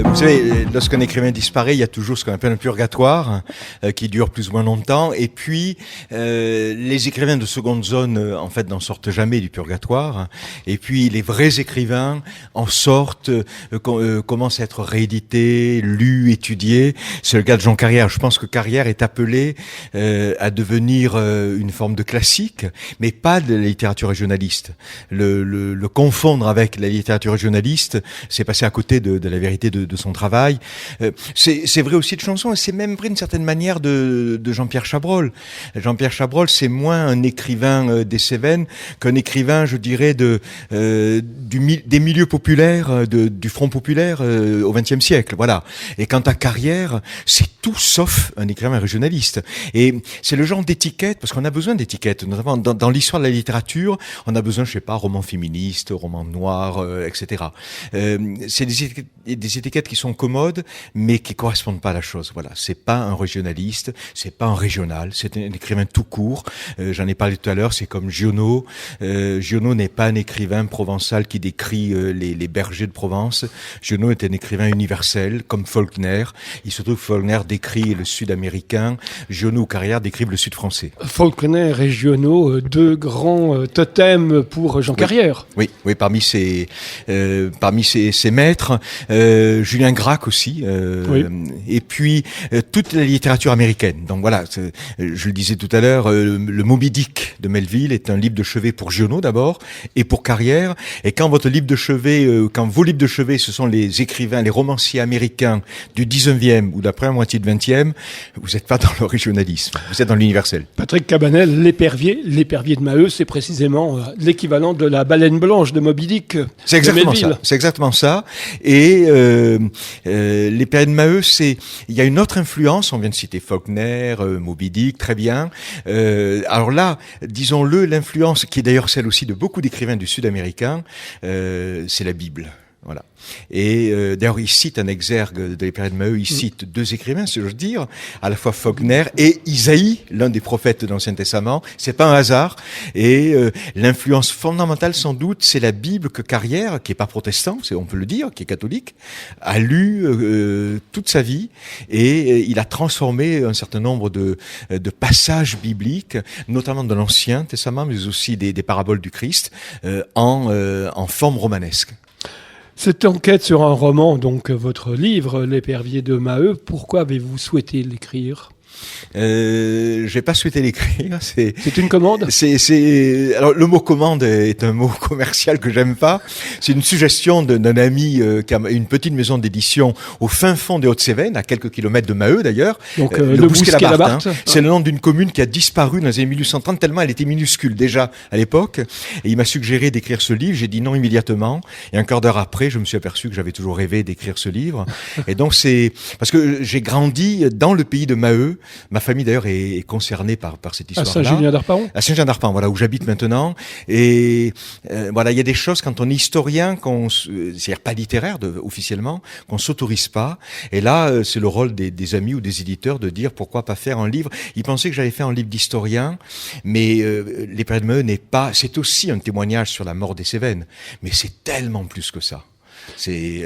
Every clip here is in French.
Vous savez, lorsqu'un écrivain disparaît, il y a toujours ce qu'on appelle un purgatoire qui dure plus ou moins longtemps. Et puis, les écrivains de seconde zone, en fait, n'en sortent jamais du purgatoire. Et puis, les vrais écrivains en sortent, commencent à être réédités, lus, étudiés. C'est le cas de Jean Carrière. Je pense que Carrière est appelé à devenir une forme de classique, mais pas de la littérature régionaliste. Le confondre avec la littérature régionaliste, c'est passer à côté de la vérité de son travail. C'est vrai aussi de Chanson, et c'est même vrai d'une certaine manière de Jean-Pierre Chabrol. Jean-Pierre Chabrol, c'est moins un écrivain des Cévennes qu'un écrivain, je dirais, des milieux populaires, du Front populaire au XXe siècle. Voilà. Et quant à Carrière, c'est tout sauf un écrivain régionaliste. Et c'est le genre d'étiquette, parce qu'on a besoin d'étiquettes, notamment dans l'histoire de la littérature, on a besoin, je sais pas, romans féministes, romans noirs, etc. C'est des étiquettes qui sont commodes, mais qui correspondent pas à la chose. Voilà, c'est pas un régionaliste, c'est pas un régional, c'est un écrivain tout court. J'en ai parlé tout à l'heure, c'est comme Giono. Giono n'est pas un écrivain provençal qui décrit les bergers de Provence. Giono est un écrivain universel, comme Faulkner. Il se trouve que Faulkner décrit le sud-américain, Giono ou Carrière décrivent le sud-français. Faulkner et Giono, deux grands totems pour Jean Carrière. Oui, parmi ses maîtres, Julien Gracq aussi, oui. Et puis toute la littérature américaine. Donc voilà, je le disais tout à l'heure, le Moby Dick de Melville est un livre de chevet pour Giono d'abord et pour Carrière. Et quand vos livres de chevet, ce sont les écrivains, les romanciers américains du 19e ou de la première moitié du 20e, vous n'êtes pas dans le régionalisme, vous êtes dans l'universel. Patrick Cabanel, l'épervier de Maheu, c'est précisément l'équivalent de la baleine blanche de Moby Dick. C'est exactement ça. Et l'épervier de Maheu, il y a une autre influence. On vient de citer Faulkner, Moby Dick, très bien. Alors là, disons-le, l'influence qui est d'ailleurs celle aussi de beaucoup d'écrivains du Sud-américain, c'est la Bible. Voilà. Et d'ailleurs, il cite un exergue de l'épervier de Maheu, il cite deux écrivains, si j'ose dire, à la fois Faulkner et Isaïe, l'un des prophètes de l'Ancien Testament. C'est pas un hasard. Et l'influence fondamentale, sans doute, c'est la Bible que Carrière, qui est pas protestant, on peut le dire, qui est catholique, a lu toute sa vie, et il a transformé un certain nombre de passages bibliques, notamment de l'Ancien Testament, mais aussi des paraboles du Christ, en forme romanesque. Cette enquête sur un roman, donc votre livre, L'épervier de Maheu, pourquoi avez-vous souhaité l'écrire ? J'ai pas souhaité l'écrire. C'est une commande. Alors le mot commande est un mot commercial que j'aime pas. C'est une suggestion d'un ami qui a une petite maison d'édition au fin fond des Hautes-Cévennes, à quelques kilomètres de Maheu d'ailleurs. Donc le Bousquet-Labarthe. C'est le nom d'une commune qui a disparu dans les années 1830 tellement elle était minuscule déjà à l'époque. Et il m'a suggéré d'écrire ce livre. J'ai dit non immédiatement. Et un quart d'heure après, je me suis aperçu que j'avais toujours rêvé d'écrire ce livre. Et donc c'est parce que j'ai grandi dans le pays de Maheu. Ma famille d'ailleurs est concernée par cette histoire-là. À Saint-Julien-d'Arpaon. À Saint-Julien-d'Arpaon, voilà où j'habite maintenant. Et voilà, il y a des choses quand on est historien, c'est-à-dire pas littéraire officiellement, qu'on s'autorise pas. Et là, c'est le rôle des amis ou des éditeurs de dire pourquoi pas faire un livre. Ils pensaient que j'allais faire un livre d'historien, mais l'épervier de Maheu n'est pas. C'est aussi un témoignage sur la mort des Cévennes, mais c'est tellement plus que ça. Si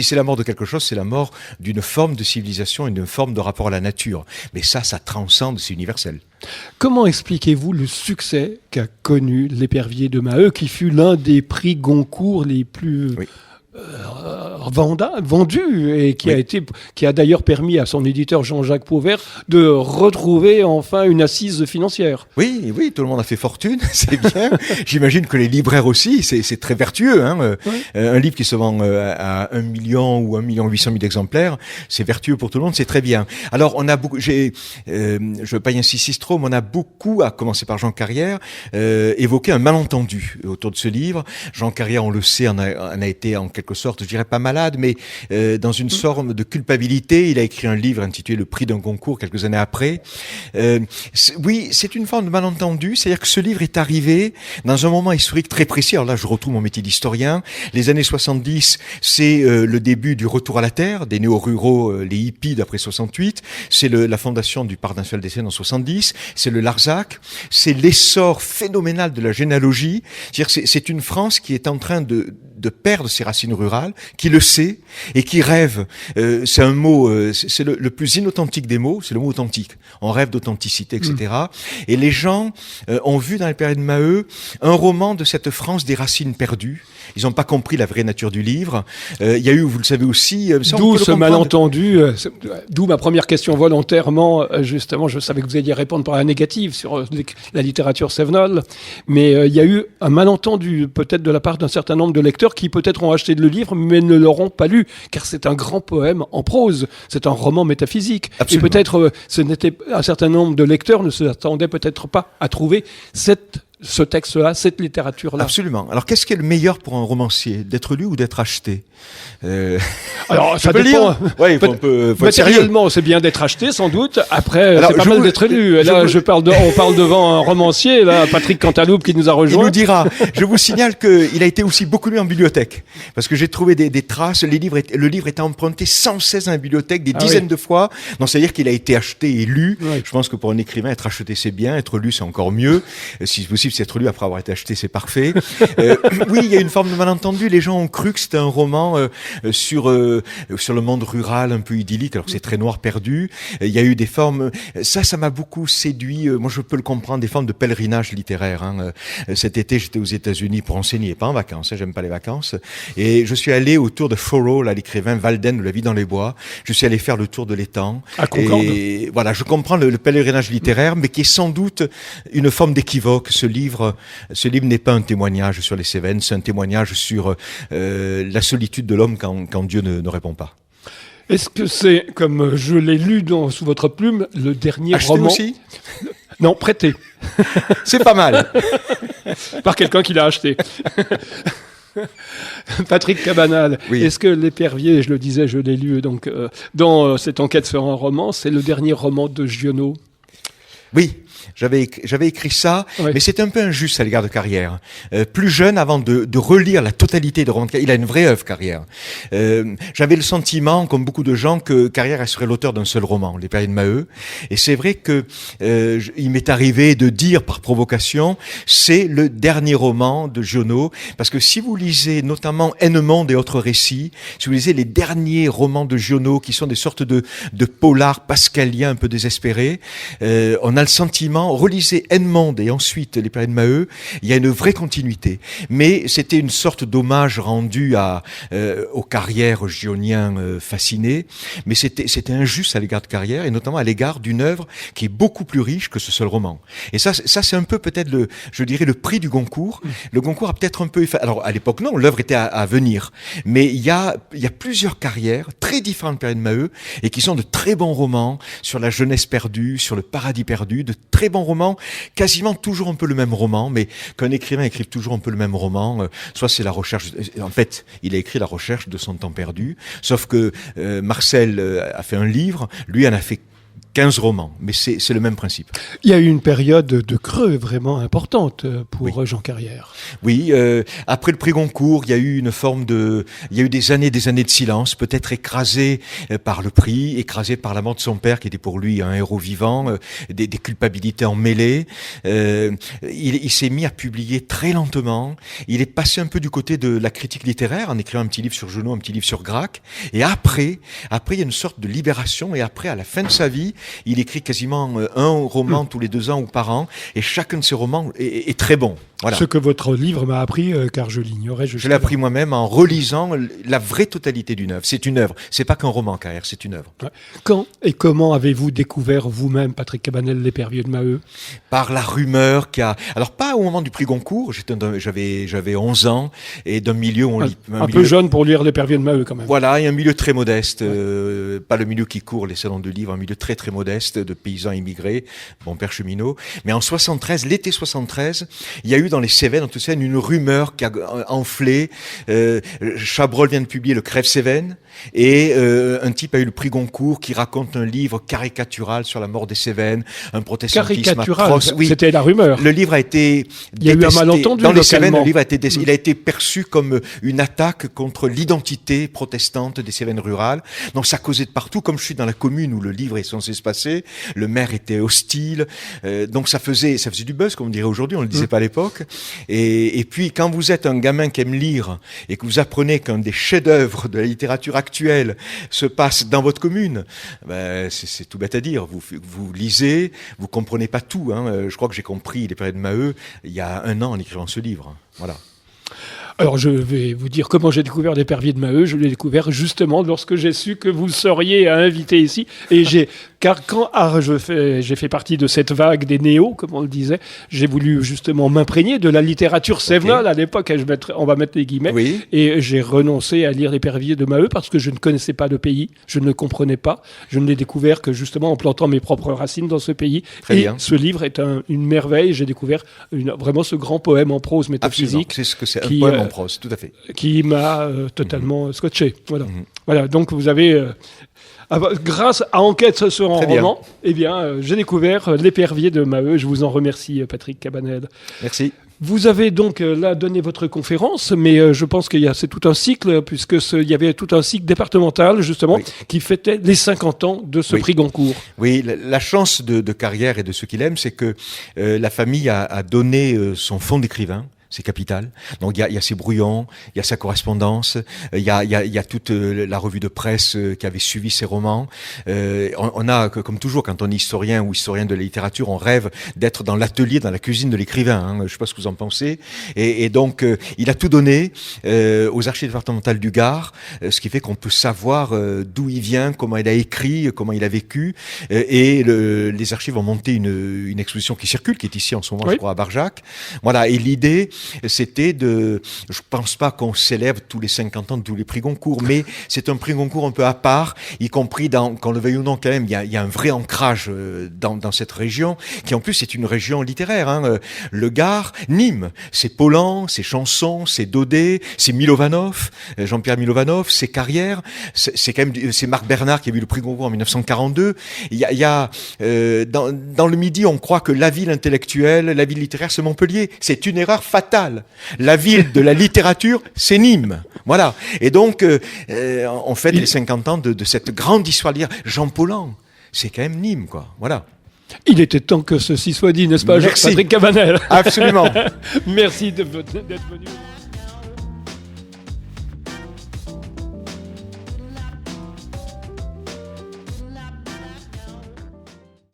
c'est la mort de quelque chose, c'est la mort d'une forme de civilisation et d'une forme de rapport à la nature. Mais ça transcende, c'est universel. Comment expliquez-vous le succès qu'a connu l'épervier de Maheu, qui fut l'un des prix Goncourt les plus vendu et qui a d'ailleurs permis à son éditeur Jean-Jacques Pauvert de retrouver enfin une assise financière. Oui, tout le monde a fait fortune, c'est bien. J'imagine que les libraires aussi, c'est très vertueux. Un livre qui se vend à 1 million ou 1,8 million d'exemplaires, c'est vertueux pour tout le monde, c'est très bien. Alors on a beaucoup, je veux pas y insister trop, mais on a beaucoup, à commencer par Jean Carrière, évoqué un malentendu autour de ce livre. Jean Carrière, on le sait, en a été en quelque sorte, je dirais pas malade, mais dans une sorte de culpabilité. Il a écrit un livre intitulé Le prix d'un concours quelques années après. Oui, c'est une forme de malentendu, c'est-à-dire que ce livre est arrivé dans un moment historique très précis. Alors là, je retrouve mon métier d'historien. Les années 70, c'est le début du retour à la terre, des néo-ruraux, les hippies d'après 68. C'est la fondation du Parc national des Cévennes en 70. C'est le Larzac. C'est l'essor phénoménal de la généalogie. C'est-à-dire que c'est une France qui est en train de perdre ses racines rurales, qui le sait et qui rêve. C'est un mot, c'est le plus inauthentique des mots, c'est le mot authentique. On rêve d'authenticité, etc. Et les gens ont vu dans la période Maheu un roman de cette France des racines perdues. Ils n'ont pas compris la vraie nature du livre. Il y a eu, vous le savez aussi... d'où ce malentendu, d'où ma première question volontairement, justement, je savais que vous alliez répondre par la négative sur la littérature sévenole, mais il y a eu un malentendu peut-être de la part d'un certain nombre de lecteurs qui peut-être ont acheté le livre mais ne l'auront pas lu, car c'est un grand poème en prose, c'est un roman métaphysique. Absolument. Et peut-être un certain nombre de lecteurs ne s'attendaient peut-être pas à trouver ce texte-là, cette littérature-là. Absolument. Alors, qu'est-ce qui est le meilleur pour un romancier? D'être lu ou d'être acheté? Alors, ça dépend. Ouais, faut être sérieux. Matériellement, c'est bien d'être acheté, sans doute. Après, c'est pas mal d'être lu. Et là, on parle devant un romancier, là, Patrick Cantaloupe, qui nous a rejoint. Il nous dira. Je vous signale qu'il a été aussi beaucoup lu en bibliothèque. Parce que j'ai trouvé des traces. Le livre était emprunté sans cesse dans la bibliothèque, des dizaines de fois. Donc, c'est-à-dire qu'il a été acheté et lu. Oui. Je pense que pour un écrivain, être acheté, c'est bien. Être lu, c'est encore mieux. Si possible, c'est être lu après avoir été acheté, c'est parfait. Oui, il y a une forme de malentendu. Les gens ont cru que c'était un roman sur le monde rural un peu idyllique, alors que c'est très noir perdu. Il y a eu des formes, ça m'a beaucoup séduit. Moi, je peux le comprendre, des formes de pèlerinage littéraire. Cet été, j'étais aux États-Unis pour enseigner, pas en vacances. J'aime pas les vacances. Et je suis allé autour de Thoreau, là, l'écrivain Walden de La vie dans les bois. Je suis allé faire le tour de l'étang. À Concorde. Et voilà, je comprends le pèlerinage littéraire, mais qui est sans doute une forme d'équivoque. Ce livre n'est pas un témoignage sur les Cévennes, c'est un témoignage sur la solitude de l'homme quand Dieu ne répond pas. Est-ce que c'est, comme je l'ai lu sous votre plume, le dernier roman aussi? Non, prêté. C'est pas mal. Par quelqu'un qui l'a acheté. Patrick Cabanal, oui. Est-ce que L'Épervier, je le disais, je l'ai lu donc, dans cette enquête sur un roman, c'est le dernier roman de Giono? Oui. J'avais écrit ça, mais c'était un peu injuste à l'égard de Carrière. Plus jeune, avant de relire la totalité de roman de Carrière, il a une vraie œuvre, Carrière. J'avais le sentiment, comme beaucoup de gens, que Carrière serait l'auteur d'un seul roman, Les Périodes Maheu. Et c'est vrai que il m'est arrivé de dire par provocation, c'est le dernier roman de Giono, parce que si vous lisez notamment Haine-Monde et autres récits, si vous lisez les derniers romans de Giono, qui sont des sortes de polars pascaliens un peu désespérés, on a le sentiment, relisez Haine-Monde et ensuite Les Périodes Maheu, il y a une vraie continuité. Mais c'était une sorte d'hommage rendu aux Carrières gioniens fascinés, mais c'était injuste à l'égard de Carrière, et notamment à l'égard d'une œuvre qui est beaucoup plus riche que ce seul roman. Et ça c'est un peu peut-être je dirais le prix du Goncourt. Le Goncourt a peut-être un peu... Alors à l'époque non, l'œuvre était à venir, mais il y a plusieurs Carrières très différentes de Périodes Maheu, et qui sont de très bons romans sur la jeunesse perdue, sur le paradis perdu, de très bons romans, quasiment toujours un peu le même roman, mais qu'un écrivain écrive toujours un peu le même roman, soit c'est la recherche, en fait, il a écrit La recherche de son temps perdu, sauf que Marcel a fait un livre, lui en a fait 15 romans, mais c'est le même principe. Il y a eu une période de creux vraiment importante pour Jean Carrière. Oui, après le prix Goncourt, il y a eu des années de silence, peut-être écrasé par le prix, écrasé par la mort de son père, qui était pour lui un héros vivant, des culpabilités emmêlées. Il s'est mis à publier très lentement. Il est passé un peu du côté de la critique littéraire, en écrivant un petit livre sur Giono, un petit livre sur Gracq. Et après, il y a une sorte de libération, et après, à la fin de sa vie, il écrit quasiment un roman tous les 2 ans ou par an, et chacun de ses romans est très bon. Voilà. Ce que votre livre m'a appris, car je l'ignorais. Je l'ai appris moi-même en relisant la vraie totalité d'une œuvre. C'est une œuvre, c'est pas qu'un roman, Carrière, c'est une œuvre. Quand et comment avez-vous découvert vous-même, Patrick Cabanel, L'Épervier de Maheu? Par la rumeur alors pas au moment du prix Goncourt, j'avais 11 ans, et d'un milieu où on lit... Un peu jeune pour lire L'Épervier de Maheu, quand même. Voilà, et un milieu très modeste, pas le milieu qui court les salons de livres, un milieu très très modeste, de paysans immigrés, bon père cheminot. Mais en l'été 73, il y a eu dans les Cévennes, en tout cas, une rumeur qui a enflé. Chabrol vient de publier Le Crève-Cévennes, et un type a eu le prix Goncourt qui raconte un livre caricatural sur la mort des Cévennes, un protestantisme atroce. Oui, c'était la rumeur. Le livre a été il y a eu un malentendu dans les Cévennes. Le livre il a été perçu comme une attaque contre l'identité protestante des Cévennes rurales. Donc ça causait de partout. Comme je suis dans la commune où le livre est censé se passer, le maire était hostile. Donc ça faisait du buzz, comme on dirait aujourd'hui. On le disait pas à l'époque. l'époque. Et puis, quand vous êtes un gamin qui aime lire et que vous apprenez qu'un des chefs-d'œuvre de la littérature actuelle se passe dans votre commune, ben, c'est tout bête à dire. Vous lisez, vous comprenez pas tout. Hein. Je crois que j'ai compris les périodes de Maheu il y a 1 an en écrivant ce livre. Voilà. Alors, je vais vous dire comment j'ai découvert l'Épervier de Maheu. Je l'ai découvert justement lorsque j'ai su que vous seriez invité ici. Et car quand j'ai fait partie de cette vague des néos, comme on le disait, j'ai voulu justement m'imprégner de la littérature sévenole. À l'époque, on va mettre les guillemets. Oui. Et j'ai renoncé à lire l'Épervier de Maheu parce que je ne connaissais pas le pays, je ne le comprenais pas. Je ne l'ai découvert que justement en plantant mes propres racines dans ce pays. Très et bien. ce livre est une merveille. J'ai découvert vraiment ce grand poème en prose métaphysique. Absolument. C'est ce que c'est, un poème en prose, tout à fait. Qui m'a totalement scotché. Voilà. Voilà, donc vous avez, grâce à Enquête sur un roman, eh bien, j'ai découvert l'Épervier de Maheu. Je vous en remercie, Patrick Cabanel. Merci. Vous avez donc là donné votre conférence, mais je pense c'est tout un cycle, il y avait tout un cycle départemental, justement, qui fêtait les 50 ans de ce prix Goncourt. Oui, la chance de Carrière et de ceux qui l'aiment, c'est que la famille a donné son fonds d'écrivain. C'est capital. Donc il y a ses brouillons, il y a sa correspondance, il y a toute la revue de presse qui avait suivi ses romans. On a, comme toujours, quand on est historien ou historien de la littérature, on rêve d'être dans l'atelier, dans la cuisine de l'écrivain. Hein. Je ne sais pas ce que vous en pensez. Et donc il a tout donné aux archives départementales du Gard, ce qui fait qu'on peut savoir d'où il vient, comment il a écrit, comment il a vécu. Et les archives ont monté une exposition qui circule, qui est ici en ce moment, je crois, à Barjac. Voilà. Et l'idée, c'était je pense pas qu'on célèbre tous les 50 ans de tous les prix Goncourt, mais c'est un prix Goncourt un peu à part, y compris qu'on le veuille ou non, quand même, il y a un vrai ancrage dans cette région, qui en plus est une région littéraire, hein. Le Gard, Nîmes, c'est Paulan, c'est Chanson, c'est Daudet, c'est Milovanov, Jean-Pierre Milovanov, c'est Carrière, c'est quand même, c'est Marc Bernard qui a eu le prix Goncourt en 1942. Il y a dans le Midi, on croit que la ville intellectuelle, la ville littéraire, c'est Montpellier. C'est une erreur fatale. La ville de la littérature, c'est Nîmes. Voilà. Et donc, on fête les 50 ans de cette grande histoire littéraire. Jean Paulhan, c'est quand même Nîmes, quoi. Voilà. Il était temps que ceci soit dit, n'est-ce pas, Merci. Patrick Cabanel? Absolument. Merci d'être venu.